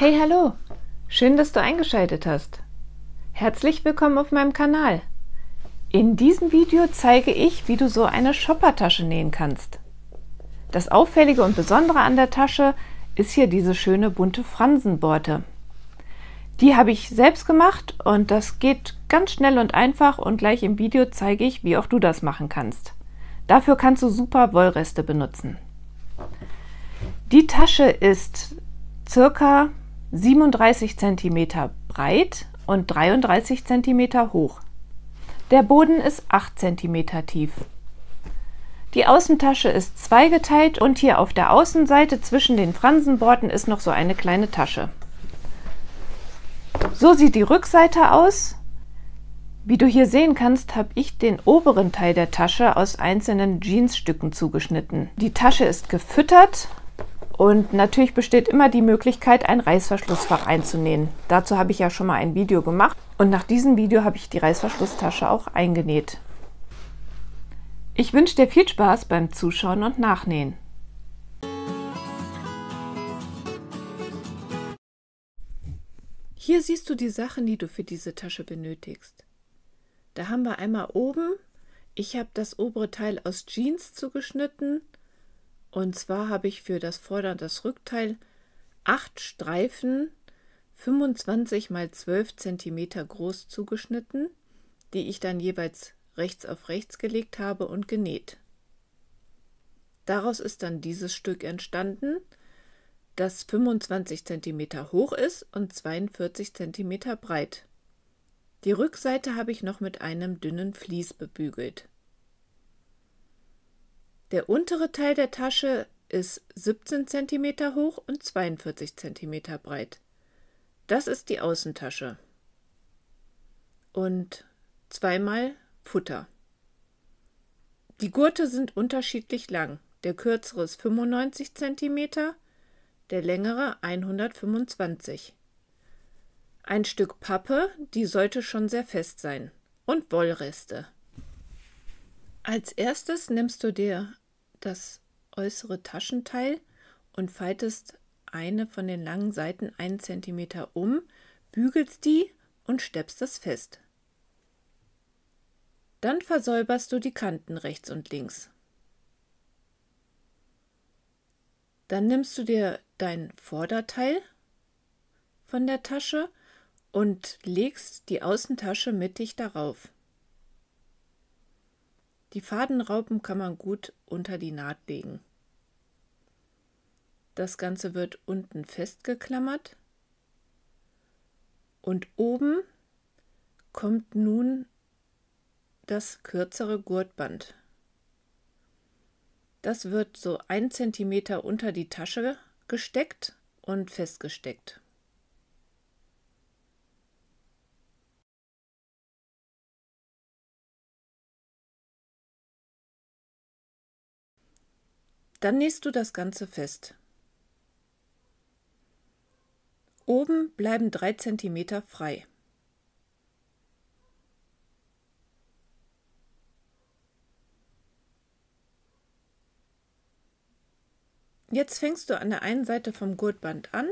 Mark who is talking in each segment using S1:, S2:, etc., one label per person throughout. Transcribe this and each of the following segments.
S1: Hey, hallo! Schön, dass du eingeschaltet hast. Herzlich willkommen auf meinem Kanal. In diesem Video zeige ich, wie du so eine Shoppertasche nähen kannst. Das Auffällige und Besondere an der Tasche ist hier diese schöne bunte Fransenborte. Die habe ich selbst gemacht und das geht ganz schnell und einfach, und gleich im Video zeige ich, wie auch du das machen kannst. Dafür kannst du super Wollreste benutzen. Die Tasche ist circa 37 cm breit und 33 cm hoch. Der Boden ist 8 cm tief. Die Außentasche ist zweigeteilt und hier auf der Außenseite zwischen den Fransenborten ist noch so eine kleine Tasche. So sieht die Rückseite aus. Wie du hier sehen kannst, habe ich den oberen Teil der Tasche aus einzelnen Jeansstücken zugeschnitten. Die Tasche ist gefüttert. Und natürlich besteht immer die Möglichkeit, ein Reißverschlussfach einzunähen. Dazu habe ich ja schon mal ein Video gemacht und nach diesem Video habe ich die Reißverschlusstasche auch eingenäht. Ich wünsche dir viel Spaß beim Zuschauen und Nachnähen. Hier siehst du die Sachen, die du für diese Tasche benötigst. Da haben wir einmal oben, ich habe das obere Teil aus Jeans zugeschnitten. Und zwar habe ich für das Vorder- und das Rückteil 8 Streifen 25 x 12 cm groß zugeschnitten, die ich dann jeweils rechts auf rechts gelegt habe und genäht. Daraus ist dann dieses Stück entstanden, das 25 cm hoch ist und 42 cm breit. Die Rückseite habe ich noch mit einem dünnen Vlies bebügelt. Der untere Teil der Tasche ist 17 cm hoch und 42 cm breit. Das ist die Außentasche. Und zweimal Futter. Die Gurte sind unterschiedlich lang. Der kürzere ist 95 cm, der längere 125. Ein Stück Pappe, die sollte schon sehr fest sein. Und Wollreste. Als erstes nimmst du dir das äußere Taschenteil und faltest eine von den langen Seiten 1 cm um, bügelst die und steppst es fest. Dann versäuberst du die Kanten rechts und links. Dann nimmst du dir dein Vorderteil von der Tasche und legst die Außentasche mittig darauf. Die Fadenraupen kann man gut unter die Naht legen. Das Ganze wird unten festgeklammert und oben kommt nun das kürzere Gurtband. Das wird so 1 cm unter die Tasche gesteckt und festgesteckt. Dann nähst du das Ganze fest. Oben bleiben 3 cm frei. Jetzt fängst du an der einen Seite vom Gurtband an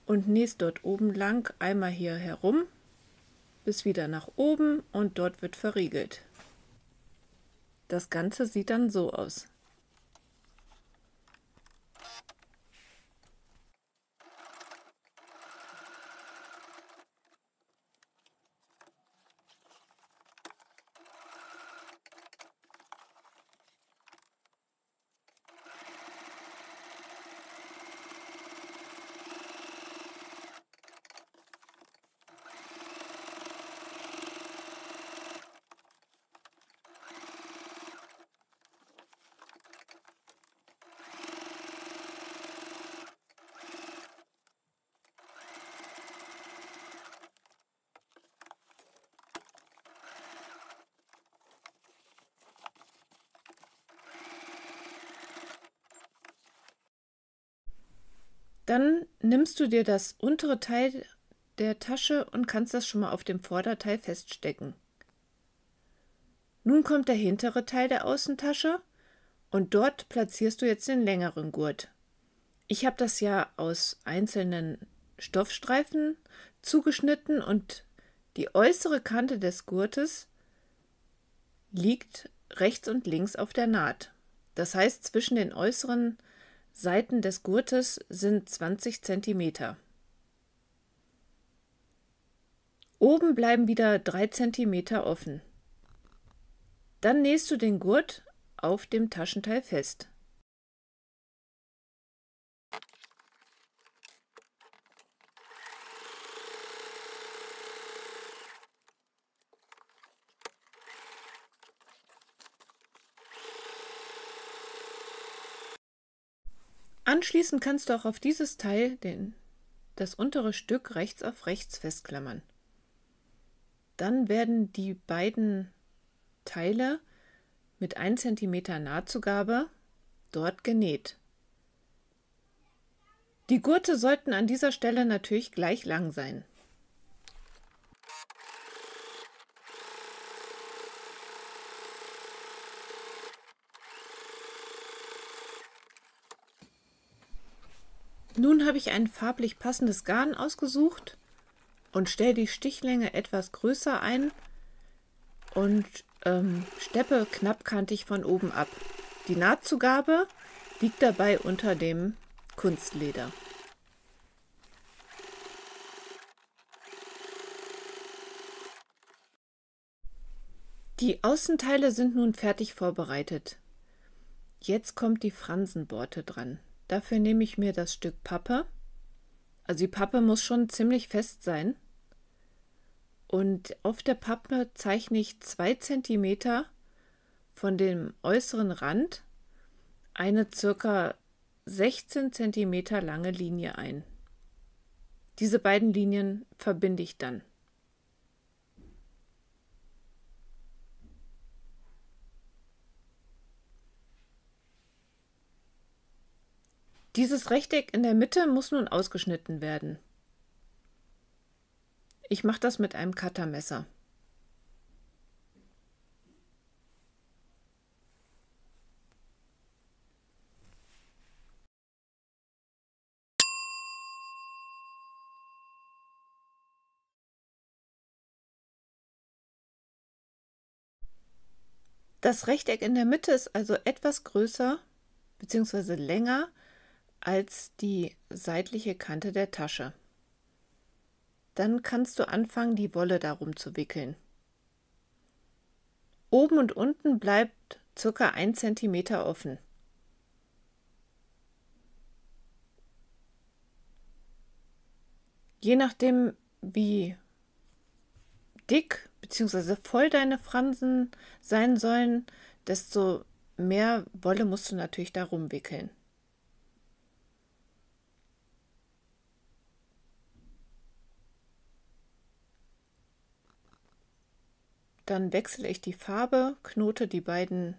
S1: und nähst dort oben lang einmal hier herum bis wieder nach oben und dort wird verriegelt. Das Ganze sieht dann so aus. Dann nimmst du dir das untere Teil der Tasche und kannst das schon mal auf dem Vorderteil feststecken. Nun kommt der hintere Teil der Außentasche und dort platzierst du jetzt den längeren Gurt. Ich habe das ja aus einzelnen Stoffstreifen zugeschnitten und die äußere Kante des Gurtes liegt rechts und links auf der Naht. Das heißt, zwischen den äußeren Seiten des Gurtes sind 20 cm. Oben bleiben wieder 3 cm offen. Dann nähst du den Gurt auf dem Taschenteil fest. Anschließend kannst du auch auf dieses Teil das untere Stück rechts auf rechts festklammern. Dann werden die beiden Teile mit 1 cm Nahtzugabe dort genäht. Die Gurte sollten an dieser Stelle natürlich gleich lang sein. Nun habe ich ein farblich passendes Garn ausgesucht und stelle die Stichlänge etwas größer ein und steppe knappkantig von oben ab. Die Nahtzugabe liegt dabei unter dem Kunstleder. Die Außenteile sind nun fertig vorbereitet. Jetzt kommt die Fransenborte dran. Dafür nehme ich mir das Stück Pappe. Also die Pappe muss schon ziemlich fest sein. Und auf der Pappe zeichne ich 2 cm von dem äußeren Rand eine ca. 16 cm lange Linie ein. Diese beiden Linien verbinde ich dann. Dieses Rechteck in der Mitte muss nun ausgeschnitten werden. Ich mache das mit einem Cuttermesser. Das Rechteck in der Mitte ist also etwas größer bzw. länger als die seitliche Kante der Tasche. Dann kannst du anfangen, die Wolle darum zu wickeln. Oben und unten bleibt ca. 1 cm offen. Je nachdem, wie dick bzw. voll deine Fransen sein sollen, desto mehr Wolle musst du natürlich darum wickeln. Dann wechsle ich die Farbe, knote die beiden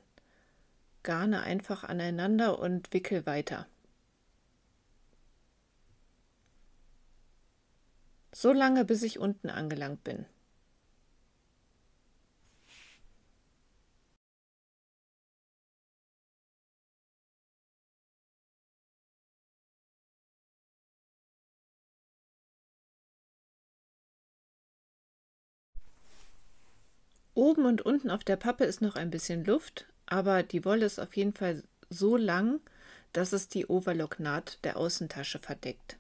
S1: Garne einfach aneinander und wickel weiter. So lange, bis ich unten angelangt bin. Oben und unten auf der Pappe ist noch ein bisschen Luft, aber die Wolle ist auf jeden Fall so lang, dass es die Overlock-Naht der Außentasche verdeckt.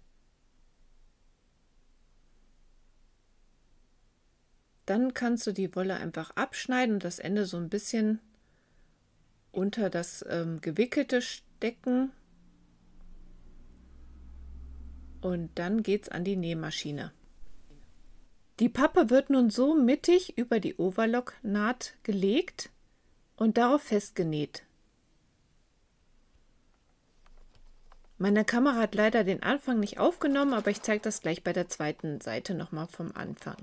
S1: Dann kannst du die Wolle einfach abschneiden und das Ende so ein bisschen unter das Gewickelte stecken. Und dann geht's an die Nähmaschine. Die Pappe wird nun so mittig über die Overlock-Naht gelegt und darauf festgenäht. Meine Kamera hat leider den Anfang nicht aufgenommen, aber ich zeige das gleich bei der zweiten Seite nochmal vom Anfang.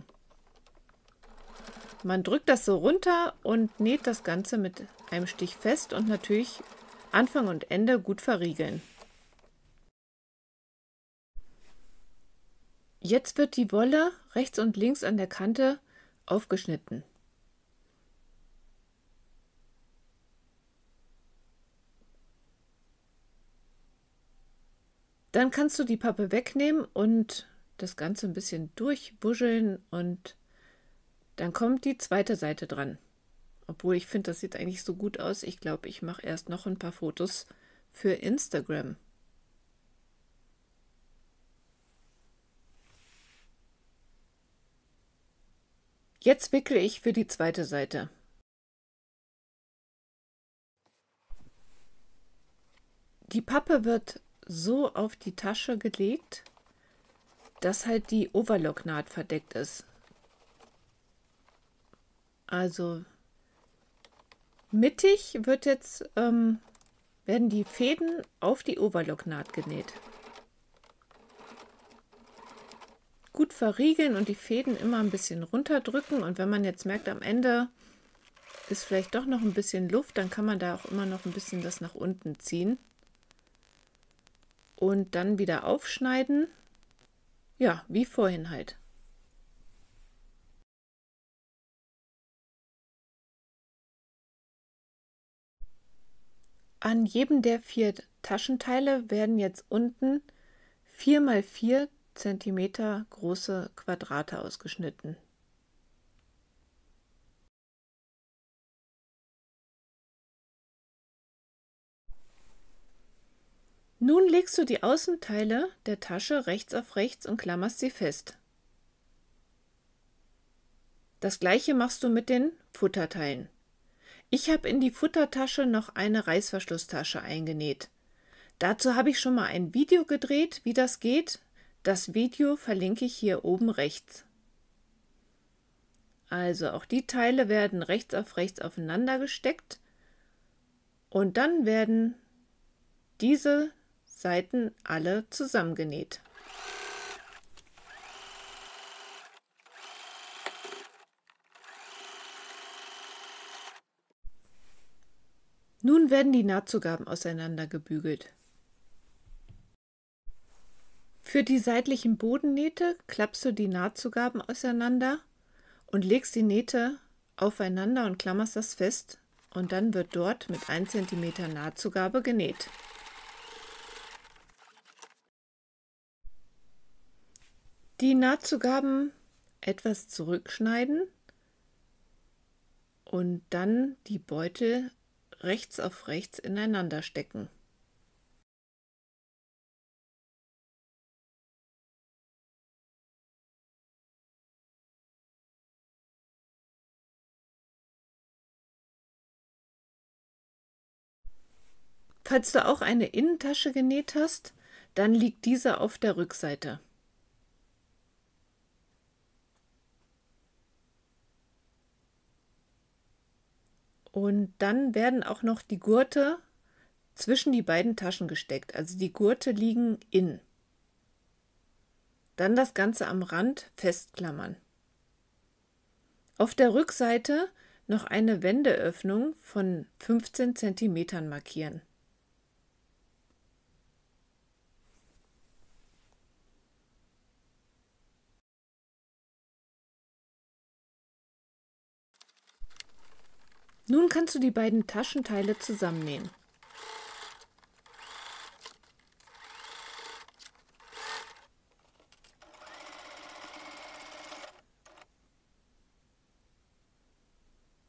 S1: Man drückt das so runter und näht das Ganze mit einem Stich fest und natürlich Anfang und Ende gut verriegeln. Jetzt wird die Wolle rechts und links an der Kante aufgeschnitten. Dann kannst du die Pappe wegnehmen und das Ganze ein bisschen durchwuscheln und dann kommt die zweite Seite dran. Obwohl ich finde, das sieht eigentlich so gut aus. Ich glaube, ich mache erst noch ein paar Fotos für Instagram. Jetzt wickle ich für die zweite Seite. Die Pappe wird so auf die Tasche gelegt, dass halt die Overlocknaht verdeckt ist. Also mittig wird jetzt, werden die Fäden auf die Overlocknaht genäht. Gut verriegeln und die Fäden immer ein bisschen runterdrücken, und wenn man jetzt merkt, am Ende ist vielleicht doch noch ein bisschen Luft, dann kann man da auch immer noch ein bisschen das nach unten ziehen und dann wieder aufschneiden. Ja, wie vorhin halt. An jedem der 4 Taschenteile werden jetzt unten 4 x 4 cm große Quadrate ausgeschnitten. Nun legst du die Außenteile der Tasche rechts auf rechts und klammerst sie fest. Das gleiche machst du mit den Futterteilen. Ich habe in die Futtertasche noch eine Reißverschlusstasche eingenäht. Dazu habe ich schon mal ein Video gedreht, wie das geht. Das Video verlinke ich hier oben rechts. Also auch die Teile werden rechts auf rechts aufeinander gesteckt und dann werden diese Seiten alle zusammengenäht. Nun werden die Nahtzugaben auseinandergebügelt. Für die seitlichen Bodennähte klappst du die Nahtzugaben auseinander und legst die Nähte aufeinander und klammerst das fest, und dann wird dort mit 1 cm Nahtzugabe genäht. Die Nahtzugaben etwas zurückschneiden und dann die Beutel rechts auf rechts ineinander stecken. Falls du auch eine Innentasche genäht hast, dann liegt diese auf der Rückseite. Und dann werden auch noch die Gurte zwischen die beiden Taschen gesteckt. Also die Gurte liegen innen. Dann das Ganze am Rand festklammern. Auf der Rückseite noch eine Wendeöffnung von 15 cm markieren. Nun kannst du die beiden Taschenteile zusammennähen.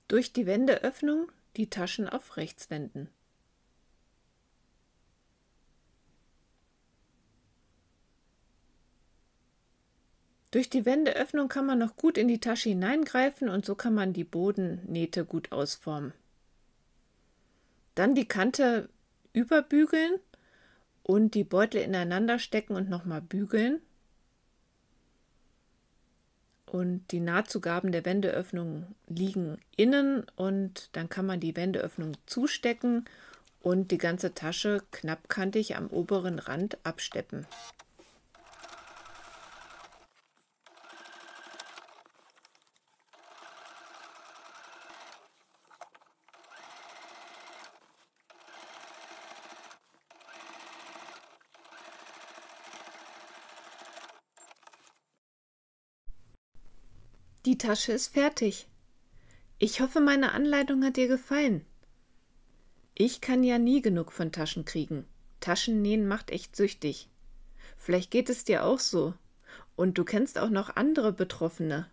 S1: Durch die Wendeöffnung die Taschen auf rechts wenden. Durch die Wendeöffnung kann man noch gut in die Tasche hineingreifen und so kann man die Bodennähte gut ausformen. Dann die Kante überbügeln und die Beutel ineinander stecken und nochmal bügeln. Und die Nahtzugaben der Wendeöffnung liegen innen und dann kann man die Wendeöffnung zustecken und die ganze Tasche knappkantig am oberen Rand absteppen. Die Tasche ist fertig. Ich hoffe, meine Anleitung hat dir gefallen. Ich kann ja nie genug von Taschen kriegen. Taschennähen macht echt süchtig. Vielleicht geht es dir auch so und du kennst auch noch andere Betroffene.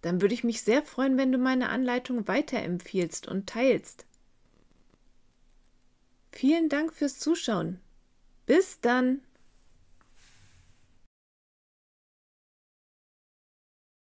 S1: Dann würde ich mich sehr freuen, wenn du meine Anleitung weiterempfiehlst und teilst. Vielen Dank fürs Zuschauen. Bis dann!